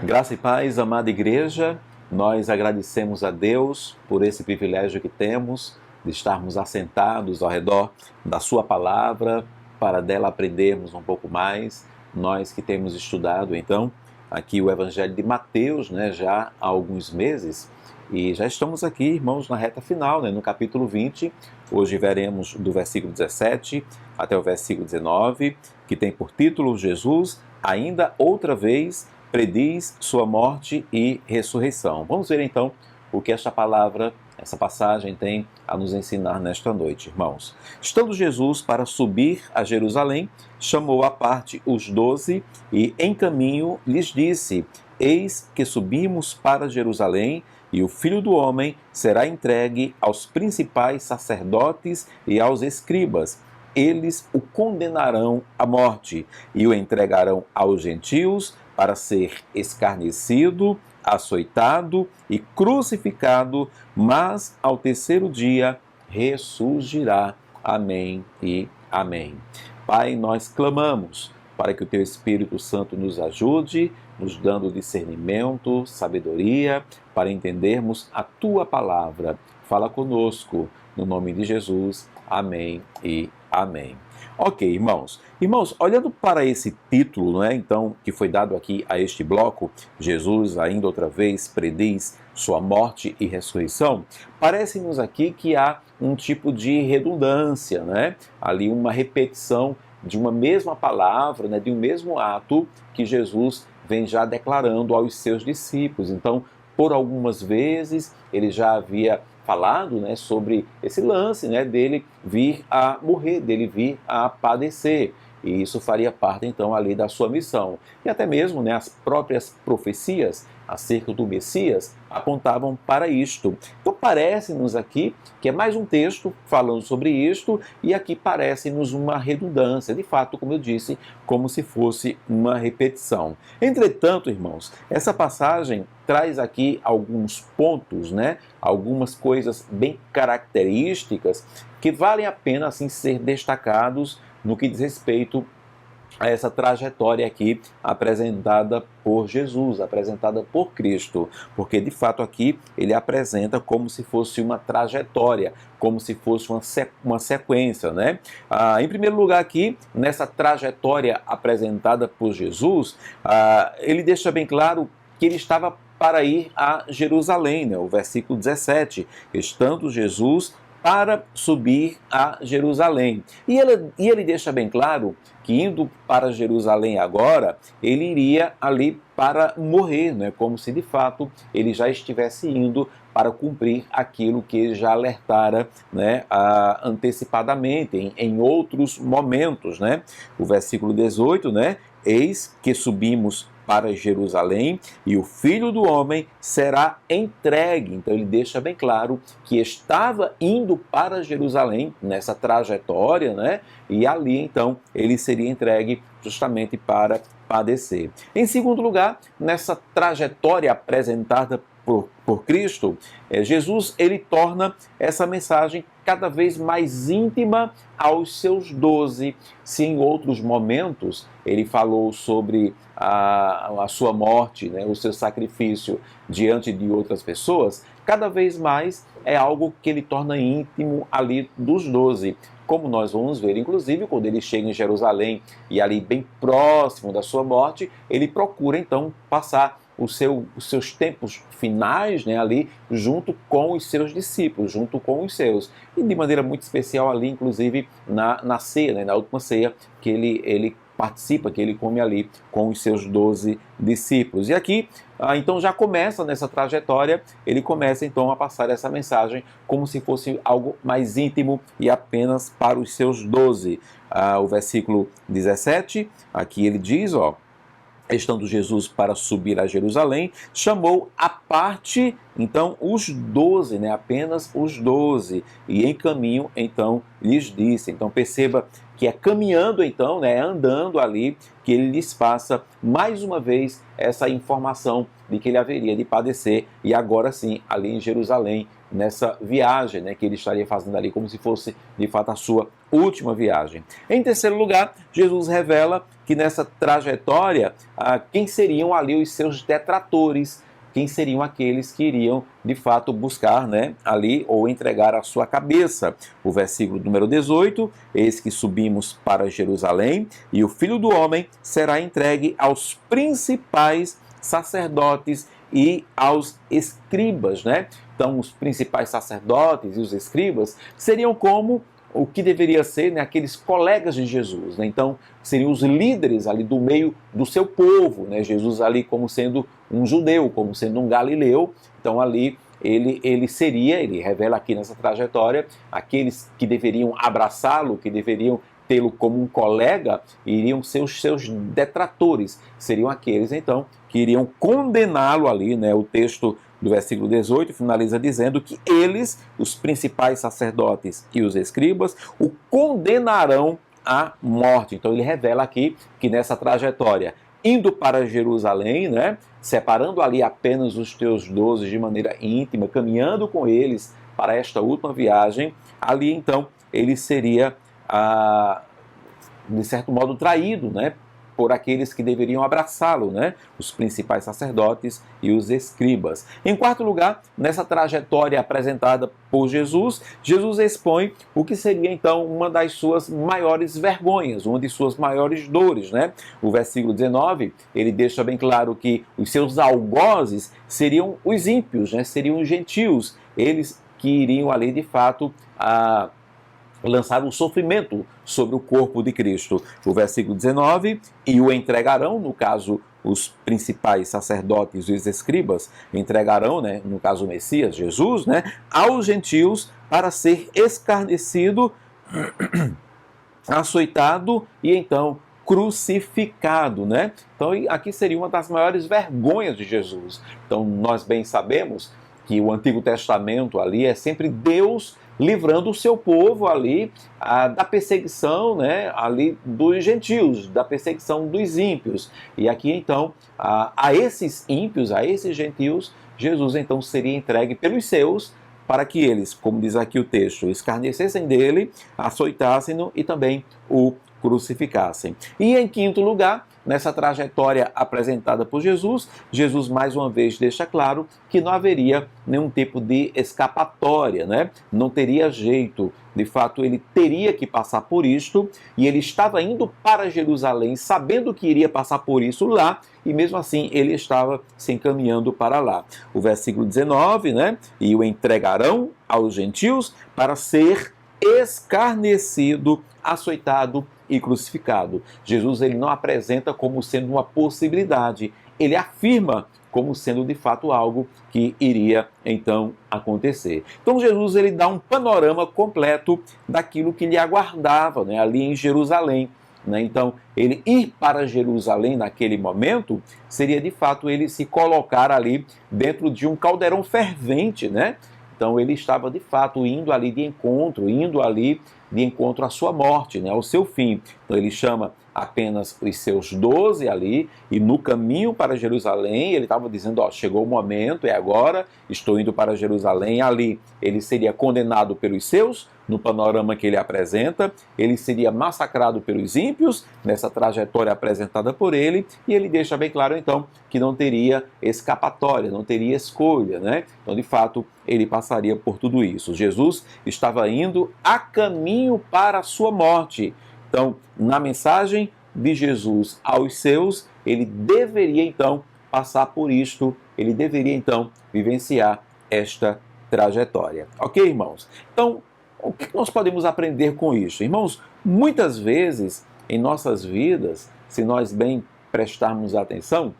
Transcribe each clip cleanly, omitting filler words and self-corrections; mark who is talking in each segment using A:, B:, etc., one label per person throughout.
A: Graça e paz, amada igreja, nós agradecemos a Deus por esse privilégio que temos de estarmos assentados ao redor da sua palavra, para dela aprendermos um pouco mais, nós que temos estudado então aqui o Evangelho de Mateus, já há alguns meses, e já estamos aqui, irmãos, na reta final, no capítulo 20, hoje veremos do versículo 17 até o versículo 19, que tem por título Jesus, ainda outra vez, prediz sua morte e ressurreição. Vamos ver então o que esta palavra, essa passagem tem a nos ensinar nesta noite, irmãos. Estando Jesus para subir a Jerusalém, chamou à parte os 12 e em caminho lhes disse: Eis que subimos para Jerusalém e o Filho do Homem será entregue aos principais sacerdotes e aos escribas. Eles o condenarão à morte e o entregarão aos gentios para ser escarnecido, açoitado e crucificado, mas ao terceiro dia ressurgirá. Amém e amém. Pai, nós clamamos para que o Teu Espírito Santo nos ajude, nos dando discernimento, sabedoria, para entendermos a Tua palavra. Fala conosco, no nome de Jesus. Amém e amém. Ok, irmãos. Irmãos, olhando para esse título, então, que foi dado aqui a este bloco, Jesus ainda outra vez prediz sua morte e ressurreição, parece-nos aqui que há um tipo de redundância, ali uma repetição de uma mesma palavra, de um mesmo ato que Jesus vem já declarando aos seus discípulos. Então, por algumas vezes, ele já havia falado sobre esse lance dele vir a morrer, dele vir a padecer. E isso faria parte, então, ali da sua missão. E até mesmo as próprias profecias acerca do Messias apontavam para isto. Então parece-nos aqui que é mais um texto falando sobre isto, e aqui parece-nos uma redundância, de fato, como eu disse, como se fosse uma repetição. Entretanto, irmãos, essa passagem traz aqui alguns pontos, algumas coisas bem características que valem a pena assim ser destacados no que diz respeito a essa trajetória aqui apresentada por Jesus, apresentada por Cristo, porque de fato aqui ele apresenta como se fosse uma trajetória, como se fosse uma sequência, em primeiro lugar aqui, nessa trajetória apresentada por Jesus, ele deixa bem claro que ele estava para ir a Jerusalém, o versículo 17, estando Jesus para subir a Jerusalém. E ele deixa bem claro que indo para Jerusalém agora, ele iria ali para morrer, como se de fato ele já estivesse indo para cumprir aquilo que ele já alertara antecipadamente, em outros momentos. O versículo 18, eis que subimos para Jerusalém e o Filho do Homem será entregue. Então ele deixa bem claro que estava indo para Jerusalém nessa trajetória, e ali então ele seria entregue justamente para padecer. Em segundo lugar, nessa trajetória apresentada por Cristo, Jesus ele torna essa mensagem cada vez mais íntima aos seus 12. Se em outros momentos ele falou sobre a sua morte, o seu sacrifício diante de outras pessoas, cada vez mais é algo que ele torna íntimo ali dos 12. Como nós vamos ver, inclusive, quando ele chega em Jerusalém e ali bem próximo da sua morte, ele procura então passar os seus tempos finais ali junto com os seus discípulos, junto com os seus. E de maneira muito especial ali, inclusive, na ceia, na última ceia, que ele participa, que ele come ali com os seus 12 discípulos. E aqui, então já começa nessa trajetória, ele começa então a passar essa mensagem como se fosse algo mais íntimo e apenas para os seus 12. O versículo 17, aqui ele diz, estando Jesus para subir a Jerusalém, chamou à parte, então, os 12, apenas os 12, e em caminho, então, lhes disse. Então, perceba que é caminhando, então, andando ali, que ele lhes passa, mais uma vez, essa informação de que ele haveria de padecer, e agora sim, ali em Jerusalém, nessa viagem, né, que ele estaria fazendo ali, como se fosse de fato a sua última viagem. Em terceiro lugar, Jesus revela que nessa trajetória, quem seriam ali os seus detratores, quem seriam aqueles que iriam de fato buscar, né, ali ou entregar a sua cabeça. O versículo número 18, eis que subimos para Jerusalém e o Filho do Homem será entregue aos principais sacerdotes e aos escribas, né? Então, os principais sacerdotes e os escribas seriam como o que deveria ser, né, aqueles colegas de Jesus, né? Então, seriam os líderes ali do meio do seu povo, né? Jesus ali como sendo um judeu, como sendo um galileu. Então, ali ele revela aqui nessa trajetória, aqueles que deveriam abraçá-lo, que deveriam tê-lo como um colega, iriam ser os seus detratores, seriam aqueles, então, que iriam condená-lo ali, né? O texto do versículo 18 finaliza dizendo que eles, os principais sacerdotes e os escribas, o condenarão à morte. Então ele revela aqui que nessa trajetória, indo para Jerusalém, né, separando ali apenas os teus 12 de maneira íntima, caminhando com eles para esta última viagem, ali então ele seria, de certo modo, traído, né, por aqueles que deveriam abraçá-lo, né? Os principais sacerdotes e os escribas. Em quarto lugar, nessa trajetória apresentada por Jesus, Jesus expõe o que seria então uma das suas maiores vergonhas, uma de suas maiores dores, né? O versículo 19, ele deixa bem claro que os seus algozes seriam os ímpios, né? Seriam os gentios, eles que iriam ali de fato lançar um sofrimento sobre o corpo de Cristo. O versículo 19, e o entregarão, no caso, os principais sacerdotes e os escribas, entregarão, né, no caso o Messias, Jesus, né, aos gentios para ser escarnecido, açoitado e então crucificado, né? Então aqui seria uma das maiores vergonhas de Jesus. Então nós bem sabemos que o Antigo Testamento ali é sempre Deus livrando o seu povo ali da perseguição, né, ali dos gentios, da perseguição dos ímpios. E aqui então, a esses ímpios, a esses gentios, Jesus então seria entregue pelos seus, para que eles, como diz aqui o texto, escarnecessem dele, açoitassem-no e também o crucificassem. E em quinto lugar, nessa trajetória apresentada por Jesus, Jesus mais uma vez deixa claro que não haveria nenhum tipo de escapatória, né? Não teria jeito. De fato, ele teria que passar por isto, e ele estava indo para Jerusalém sabendo que iria passar por isso lá, e mesmo assim ele estava se encaminhando para lá. O versículo 19, né? E o entregarão aos gentios para ser escarnecido, açoitado e crucificado. Jesus ele não apresenta como sendo uma possibilidade, ele afirma como sendo de fato algo que iria então acontecer. Então Jesus ele dá um panorama completo daquilo que lhe aguardava, né, ali em Jerusalém. Né? Então ele ir para Jerusalém naquele momento seria de fato ele se colocar ali dentro de um caldeirão fervente, né? Então ele estava de fato indo ali de encontro à sua morte, né, ao seu fim. Então ele chama apenas os seus 12 ali, e no caminho para Jerusalém, ele estava dizendo, ó, chegou o momento, é agora, estou indo para Jerusalém. Ali ele seria condenado pelos seus, no panorama que ele apresenta, ele seria massacrado pelos ímpios, nessa trajetória apresentada por ele, e ele deixa bem claro então que não teria escapatória, não teria escolha, né? Então de fato ele passaria por tudo isso. Jesus estava indo a caminho para a sua morte. Então, na mensagem de Jesus aos seus, ele deveria então passar por isto, ele deveria então vivenciar esta trajetória. Ok, irmãos? Então, o que nós podemos aprender com isso? Irmãos, muitas vezes em nossas vidas, se nós bem prestarmos atenção,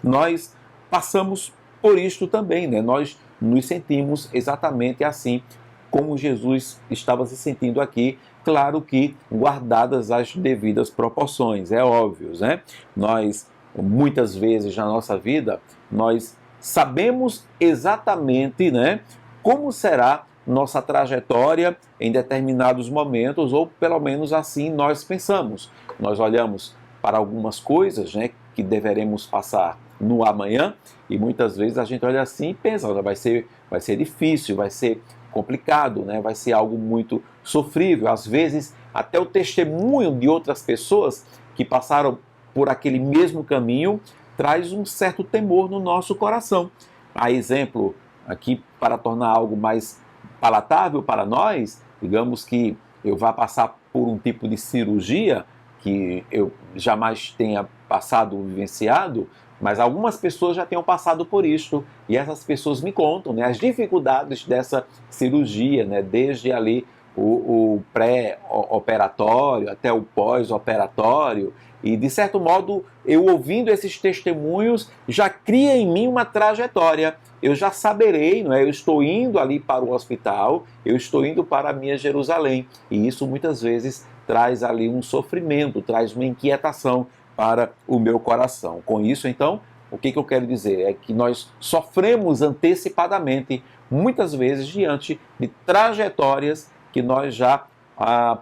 A: nós passamos por isto também, né? Nós nos sentimos exatamente assim como Jesus estava se sentindo aqui, claro que guardadas as devidas proporções, é óbvio, né? Nós, muitas vezes na nossa vida, nós sabemos exatamente, né, como será nossa trajetória em determinados momentos, ou pelo menos assim nós pensamos. Nós olhamos para algumas coisas, né, que deveremos passar no amanhã, e muitas vezes a gente olha assim e pensa, vai vai ser difícil, vai ser complicado, né? Vai ser algo muito sofrível. Às vezes, até o testemunho de outras pessoas que passaram por aquele mesmo caminho traz um certo temor no nosso coração. A exemplo, aqui para tornar algo mais palatável para nós, digamos que eu vá passar por um tipo de cirurgia que eu jamais tenha passado ou vivenciado, mas algumas pessoas já tenham passado por isto, e essas pessoas me contam, né, as dificuldades dessa cirurgia, né, desde ali o pré-operatório até o pós-operatório, e de certo modo, eu ouvindo esses testemunhos, já cria em mim uma trajetória. Eu já saberei, não é? Eu estou indo ali para o hospital, eu estou indo para a minha Jerusalém, e isso muitas vezes traz ali um sofrimento, traz uma inquietação para o meu coração. Com isso, então, o que eu quero dizer? É que nós sofremos antecipadamente, muitas vezes, diante de trajetórias que nós já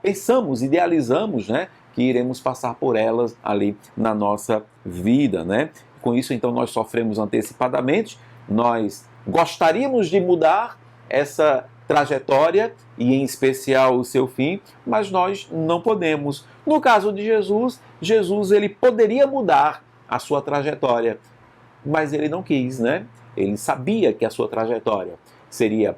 A: pensamos, idealizamos, né? Que iremos passar por elas ali na nossa vida, né? Com isso, então, nós sofremos antecipadamente, nós gostaríamos de mudar essa trajetória e em especial o seu fim, mas nós não podemos. No caso de Jesus, Jesus ele poderia mudar a sua trajetória, mas ele não quis, né? Ele sabia que a sua trajetória seria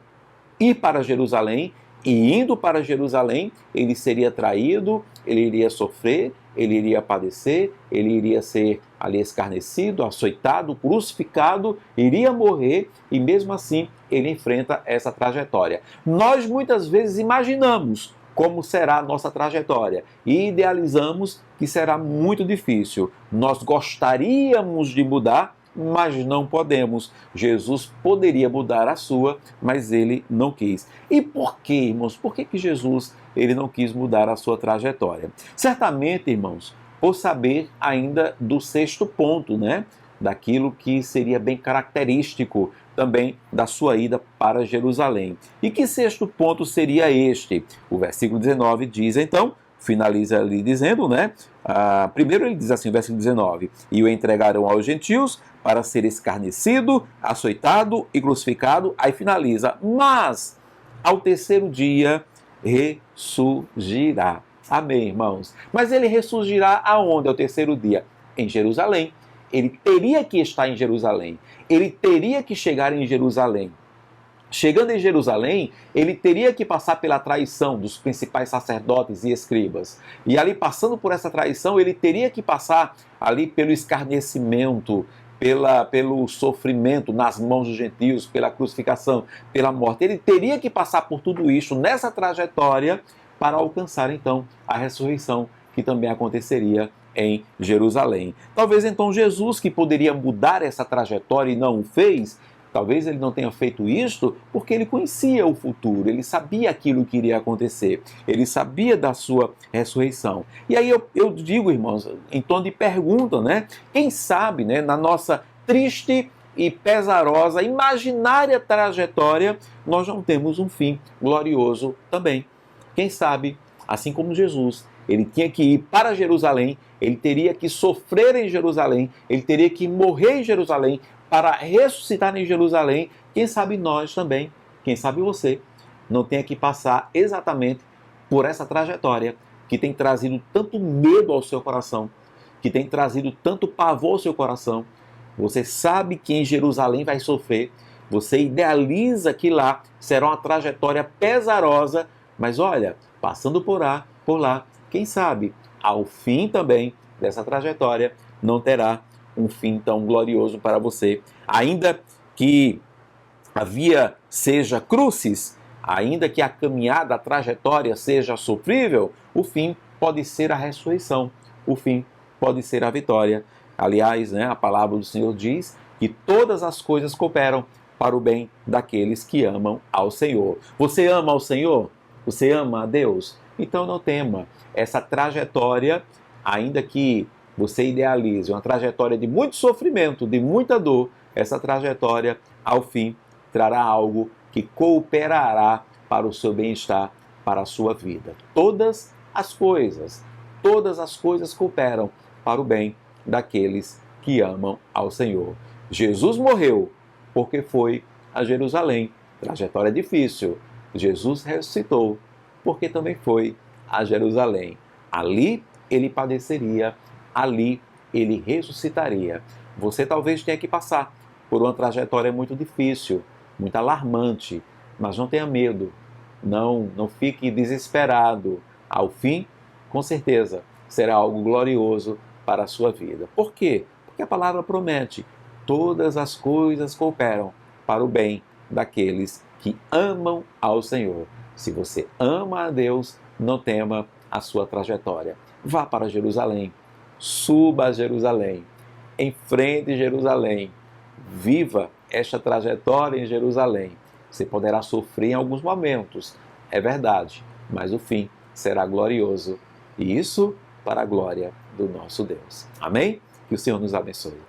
A: ir para Jerusalém, e indo para Jerusalém, ele seria traído, ele iria sofrer, ele iria padecer, ele iria ser ali escarnecido, açoitado, crucificado, iria morrer, e mesmo assim ele enfrenta essa trajetória. Nós muitas vezes imaginamos como será a nossa trajetória e idealizamos que será muito difícil. Nós gostaríamos de mudar, mas não podemos. Jesus poderia mudar a sua, mas ele não quis. E por quê, irmãos? Por que Jesus ele não quis mudar a sua trajetória? Certamente, irmãos, por saber ainda do sexto ponto, né? Daquilo que seria bem característico também da sua ida para Jerusalém. E que sexto ponto seria este? O versículo 19 diz, então, finaliza ali dizendo, né? Primeiro ele diz assim, versículo 19, e o entregarão aos gentios para ser escarnecido, açoitado e crucificado. Aí finaliza, mas ao terceiro dia ressurgirá. Amém, irmãos? Mas ele ressurgirá aonde ao terceiro dia? Em Jerusalém. Ele teria que estar em Jerusalém. Ele teria que chegar em Jerusalém. Chegando em Jerusalém, ele teria que passar pela traição dos principais sacerdotes e escribas. E ali, passando por essa traição, ele teria que passar ali pelo escarnecimento, pelo sofrimento nas mãos dos gentios, pela crucificação, pela morte. Ele teria que passar por tudo isso nessa trajetória para alcançar, então, a ressurreição, que também aconteceria em Jerusalém. Talvez, então, Jesus, que poderia mudar essa trajetória e não o fez, talvez ele não tenha feito isto porque ele conhecia o futuro, ele sabia aquilo que iria acontecer, ele sabia da sua ressurreição. E aí eu digo, irmãos, em tom de pergunta, né? Quem sabe, né, na nossa triste e pesarosa, imaginária trajetória, nós não temos um fim glorioso também. Quem sabe, assim como Jesus, ele tinha que ir para Jerusalém, ele teria que sofrer em Jerusalém, ele teria que morrer em Jerusalém, para ressuscitar em Jerusalém. Quem sabe nós também, quem sabe você, não tenha que passar exatamente por essa trajetória que tem trazido tanto medo ao seu coração, que tem trazido tanto pavor ao seu coração. Você sabe que em Jerusalém vai sofrer, você idealiza que lá será uma trajetória pesarosa, mas olha, passando por lá, quem sabe, ao fim também dessa trajetória, não terá um fim tão glorioso para você. Ainda que a via seja crucis, ainda que a caminhada, a trajetória seja sofrível, o fim pode ser a ressurreição, o fim pode ser a vitória. Aliás, né, a palavra do Senhor diz que todas as coisas cooperam para o bem daqueles que amam ao Senhor. Você ama ao Senhor? Você ama a Deus? Então não tema. Essa trajetória, ainda que você idealize uma trajetória de muito sofrimento, de muita dor, essa trajetória, ao fim, trará algo que cooperará para o seu bem-estar, para a sua vida. Todas as coisas cooperam para o bem daqueles que amam ao Senhor. Jesus morreu porque foi a Jerusalém. trajetória difícil. Jesus ressuscitou, porque também foi a Jerusalém. Ali ele padeceria, ali ele ressuscitaria. Você talvez tenha que passar por uma trajetória muito difícil, muito alarmante, mas não tenha medo, não fique desesperado. Ao fim, com certeza, será algo glorioso para a sua vida. Por quê? Porque a palavra promete: todas as coisas cooperam para o bem daqueles que amam ao Senhor. Se você ama a Deus, não tema a sua trajetória. Vá para Jerusalém, suba a Jerusalém, enfrente Jerusalém, viva esta trajetória em Jerusalém. Você poderá sofrer em alguns momentos, é verdade, mas o fim será glorioso, e isso para a glória do nosso Deus. Amém? Que o Senhor nos abençoe.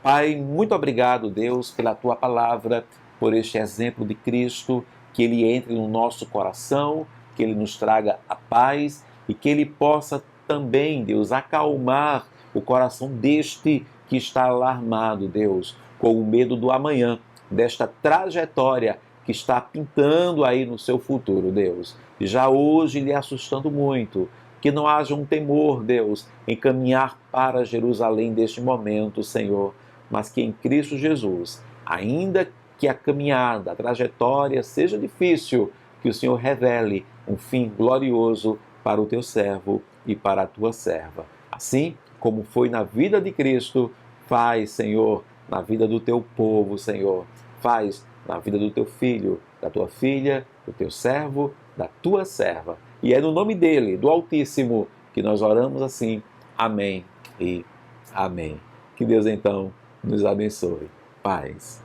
A: Pai, muito obrigado, Deus, pela Tua palavra, por este exemplo de Cristo, que Ele entre no nosso coração, que Ele nos traga a paz e que Ele possa também, Deus, acalmar o coração deste que está alarmado, Deus, com o medo do amanhã, desta trajetória que está pintando aí no seu futuro, Deus. E já hoje lhe assustando muito. Que não haja um temor, Deus, em caminhar para Jerusalém deste momento, Senhor, mas que em Cristo Jesus, ainda que a caminhada, a trajetória seja difícil, que o Senhor revele um fim glorioso para o teu servo e para a tua serva. Assim como foi na vida de Cristo, faz, Senhor, na vida do teu povo, Senhor. Faz na vida do teu filho, da tua filha, do teu servo, da tua serva. E é no nome dele, do Altíssimo, que nós oramos assim. Amém e amém. Que Deus, então, nos abençoe. Paz.